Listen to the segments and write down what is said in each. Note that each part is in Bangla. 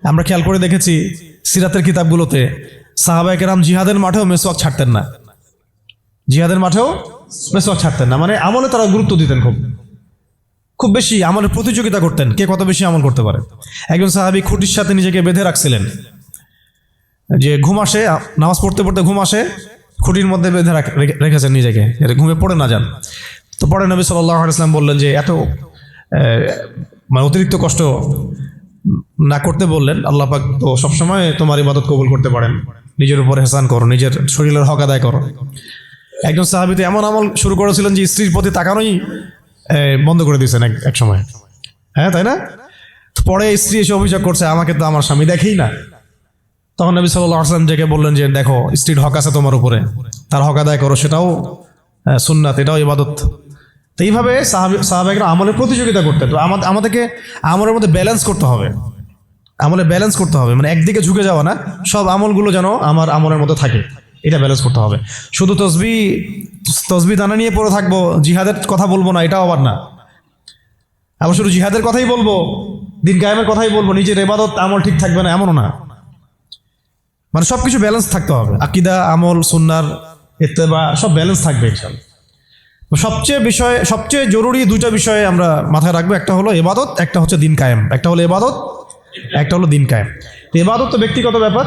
আমরা খেয়াল করে দেখেছি সিরাতের কিতাবগুলোতে সাহাবায়ে কেরাম জিহাদের মাঠেও মেসওয়াক ছাড়তেন না, জিহাদের মাঠেও মেসওয়াক ছাড়তেন না, মানে আমলে তারা গুরুত্ব দিতেন, খুব বেশি আমলের প্রতিযোগিতা করতেন, কে কত বেশি আমল করতে পারে। একজন সাহাবী খুঁটির সাথে নিজেকে বেঁধে রাখছিলেন, যে ঘুম আসে, নামাজ পড়তে পড়তে ঘুম আসে, খুঁটির মধ্যে বেঁধে রেখেছেন নিজেকে, ঘুমে পড়ে না যান। তো পরে নবী সাল্লাল্লাহু আলাইহি ওয়াসাল্লাম বললেন যে এত মানে অতিরিক্ত কষ্ট না করতে বললেন। আল্লাহ পাক তো সবসময় তোমার ইবাদত কবুল করতে পারেন, নিজের উপর এহসান করো, নিজের শরীরের হক আদায় করো। একজন সাহাবী তো এমন আমল শুরু করেছিলেন যে স্ত্রীর প্রতি তাকানোই বন্ধ করে দিয়েছেন এক সময়, হ্যাঁ তাই না? পরে স্ত্রী এসে অভিযোগ করছে আমাকে তো আমার স্বামী দেখেই না। তখন নবী সাল্লাল্লাহু আলাইহি ওয়াসাল্লাম ডেকে বললেন যে দেখো, স্ত্রীর হক আছে তোমার উপরে, তার হক আদায় করো, সেটাও সুন্নাত, এটাও ইবাদত। তো এইভাবে সাহাবায়েরা আমলের প্রতিযোগিতা করতেন। তো আমাদেরকে আমলের মধ্যে ব্যালেন্স করতে হবে, আমলে ব্যালেন্স করতে হবে, মানে একদিকে ঝুঁকে যাওয়া না, সব আমলগুলো যেন আমার আমলের মধ্যে থাকে, এটা ব্যালেন্স করতে হবে। শুধু তসবিহ দানা নিয়ে পড়ে থাকবো, জিহাদের কথা বলবো না, এটাও আবার না। আবার শুধু জিহাদের কথাই বলবো, দিন কায়েমের কথাই বলবো, নিজের ইবাদত আমল ঠিক থাকবে না, এমনও না। মানে সবকিছু ব্যালেন্স থাকতে হবে, আকীদা, আমল, সুন্নাহর ইত্তেবা সব ব্যালেন্স থাকবে ইনশাআল্লাহ। সবচেয়ে জরুরি দুইটা বিষয়ে আমরা মাথায় রাখবো, একটা হলো ইবাদত, একটা হচ্ছে দিন কায়েম। একটা হলো ইবাদত, একটা হলো দিন কায়েম। ইবাদত তো ব্যক্তিগত ব্যাপার,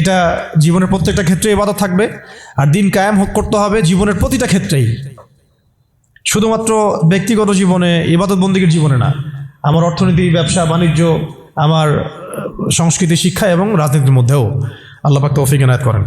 এটা জীবনের প্রত্যেকটা ক্ষেত্রে ইবাদত থাকবে, আর দিন কায়েম করতে হবে জীবনের প্রতিটা ক্ষেত্রেই, শুধুমাত্র ব্যক্তিগত জীবনে, ইবাদত বন্দেগীর জীবনে না, আমার অর্থনীতি, ব্যবসা বাণিজ্য, আমার সংস্কৃতি, শিক্ষা এবং রাজনীতির মধ্যেও। আল্লাহ পাক তৌফিক এনায়েত করেন।